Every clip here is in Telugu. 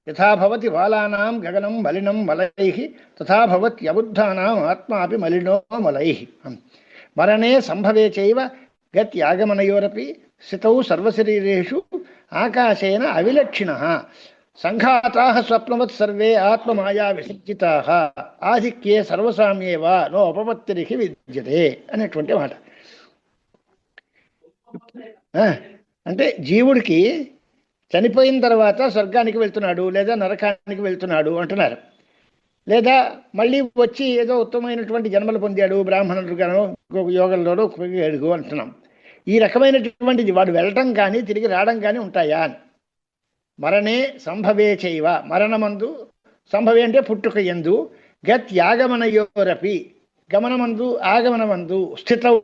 యథా భవతి బాలానాం గగనం మలినం మలైః తథా భవత్యబుద్ధానాం ఆత్మాపి మలినో మలైః. మరణే సంభవే చైవ గత్యాగమనయోరపి స్థితౌ సర్వశరీరేషు ఆకాశేన అవిలక్షిణః సంఘాతాః స్వప్నవత్ సర్వే ఆత్మమాయా విసర్జితాః ఆధిక్యే సర్వసామ్యే వా నో ఉపపత్తిరిహి విద్యతే అనేటువంటి మాట. అంటే జీవుడికి చనిపోయిన తర్వాత స్వర్గానికి వెళ్తున్నాడు లేదా నరకానికి వెళ్తున్నాడు అంటున్నారు, లేదా మళ్ళీ వచ్చి ఏదో ఉత్తమమైనటువంటి జన్మలు పొందాడు బ్రాహ్మణుడుగానో యోగంలోనో ఎడుగు అంటున్నాం. ఈ రకమైనటువంటిది వాడు వెళ్ళటం కానీ తిరిగి రావడం కానీ ఉంటాయా? మరణే సంభవే చైవ, మరణమందు, సంభవే అంటే పుట్టుక యందు, గత్యాగమనయోరపి గమనమందు ఆగమనమందు, స్థితౌ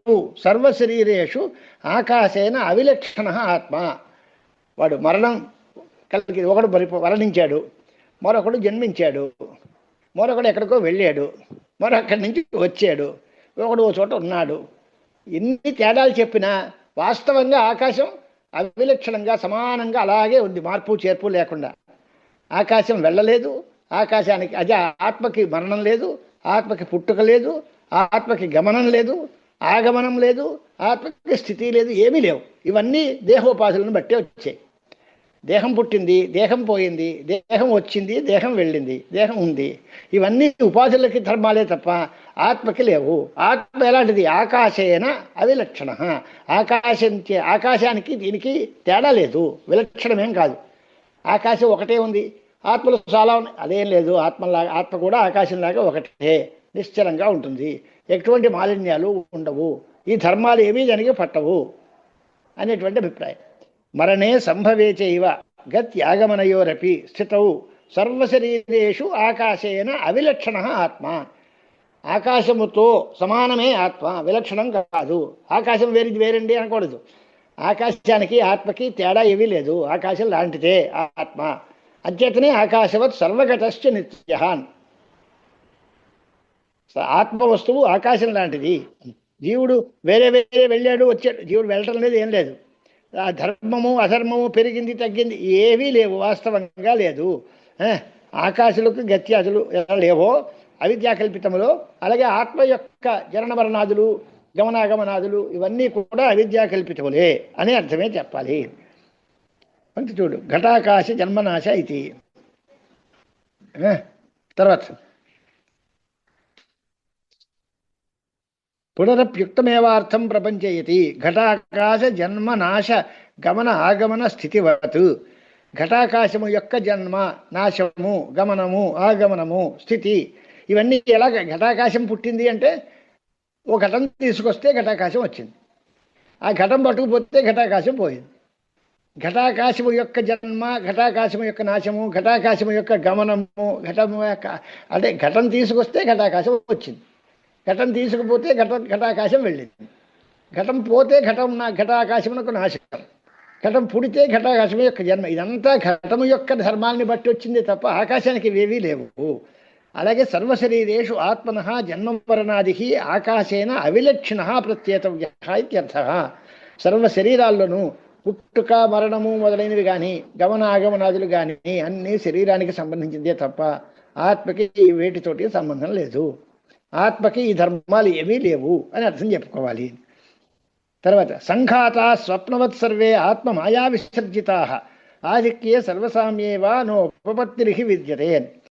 సర్వశరీరేషు ఆకాశేన అవిలక్షణ ఆత్మ. వాడు మరణం కలిగి ఒకడు మరణించాడు, మరొకడు జన్మించాడు, మరొకడు ఎక్కడికో వెళ్ళాడు, మరొక్కడి నుంచి వచ్చాడు, ఒకడు ఓ చోట ఉన్నాడు. ఎన్ని తేడాలు చెప్పినా వాస్తవంగా ఆకాశం అవిలక్షణంగా సమానంగా అలాగే ఉంది, మార్పు చేర్పు లేకుండా. ఆకాశం వెళ్ళలేదు, ఆకాశానికి అదే ఆత్మకి మరణం లేదు, ఆత్మకి పుట్టుక లేదు, ఆత్మకి గమనం లేదు, ఆగమనం లేదు, ఆత్మకి స్థితి లేదు, ఏమీ లేవు. ఇవన్నీ దేహోపాధులను బట్టే వచ్చాయి. దేహం పుట్టింది, దేహం పోయింది, దేహం వచ్చింది, దేహం వెళ్ళింది, దేహం ఉంది. ఇవన్నీ ఉపాధులకి ధర్మాలే తప్ప ఆత్మకి లేవు. ఆత్మ ఎలాంటిది? ఆకాశేన అవిలక్షణ. ఆకాశానికి దీనికి తేడా లేదు, విలక్షణమేం కాదు. ఆకాశం ఒకటే ఉంది, ఆత్మలు చాలా ఉన్నాయి, అదేం లేదు. ఆత్మ కూడా ఆకాశంలాగా ఒకటే నిశ్చలంగా ఉంటుంది, ఎటువంటి మాలిన్యాలు ఉండవు, ఈ ధర్మాలు ఏమీ దానికి పట్టవు అనేటువంటి అభిప్రాయం. మరణే సంభవే చైవ గత్యాగమనయోరపి స్థితౌ సర్వశరీరేషు ఆకాశేన అవిలక్షణ ఆత్మ. ఆకాశముతో సమానమే ఆత్మ, విలక్షణం కాదు. ఆకాశం వేరండి అనకూడదు. ఆకాశానికి ఆత్మకి తేడా ఏమీ లేదు, ఆకాశం లాంటిదే ఆత్మ. అంచేతనే ఆకాశవత్ సర్వగతశ్చ నిత్యః. ఆత్మ వస్తువు ఆకాశం లాంటిది. జీవుడు వేరే వేరే వెళ్ళాడు వచ్చాడు, జీవుడు వెళ్ళటం లేదు, ఏం లేదు. ఆ ధర్మము అధర్మము పెరిగింది తగ్గింది ఏవీ లేవు, వాస్తవంగా లేదు. ఆకాశులకు గత్యాదులు ఎలా లేవో అవిద్యాకల్పితములో, అలాగే ఆత్మ యొక్క జనన మరణాదులు గమనాగమనాదులు ఇవన్నీ కూడా అవిద్యాకల్పితములే అనే అర్థమే చెప్పాలి. అంటే చూడు, ఘటాకాశ జన్మనాశ ఇది. తర్వాత పునరప్యుక్తమేవార్థం ప్రపంచయతి ఘటాకాశ జన్మనాశ గమన ఆగమన స్థితివత్. ఘటాకాశము యొక్క జన్మ, నాశము, గమనము, ఆగమనము, స్థితి ఇవన్నీ ఎలాగ? ఘటాకాశం పుట్టింది అంటే ఓ ఘటం తీసుకొస్తే ఘటాకాశం వచ్చింది, ఆ ఘటం పట్టుకుపోతే ఘటాకాశం పోయింది. ఘటాకాశము యొక్క జన్మ, ఘటాకాశము యొక్క నాశము, ఘటాకాశము యొక్క గమనము, ఘటము యొక్క అంటే ఘటం తీసుకొస్తే ఘటాకాశం వచ్చింది, ఘటం తీసుకుపోతే ఘటాకాశం వెళ్ళింది, ఘటం పోతే ఘటాకాశమునకు నాశనం, ఘటం పుడితే ఘటాకాశం యొక్క జన్మ. ఇదంతా ఘటము యొక్క ధర్మాన్ని బట్టి వచ్చింది తప్ప ఆకాశానికి ఇవేవీ లేవు. అలాగే సర్వశరీరేషు ఆత్మనః జన్మమరణాది ఆకాశేన అవిలక్షణ ప్రత్యేతవ్య ఇత్యర్థ. సర్వ శరీరాల్లోనూ పుట్టుక మరణము మొదలైనవి కానీ గమనాగమనాదులు కానీ అన్నీ శరీరానికి సంబంధించిందే తప్ప ఆత్మకి వేటితోటి సంబంధం లేదు. ఆత్మకి ఈ ధర్మాలు ఏమీ లేవు అని అర్థం చెప్పుకోవాలి. తర్వాత సంఘాతా స్వప్నవత్ సర్వే ఆత్మ మాయా విసర్జితా ఆధిక్యే సర్వసామ్యేవా నో ఉపపత్తిరిహి విద్యతే.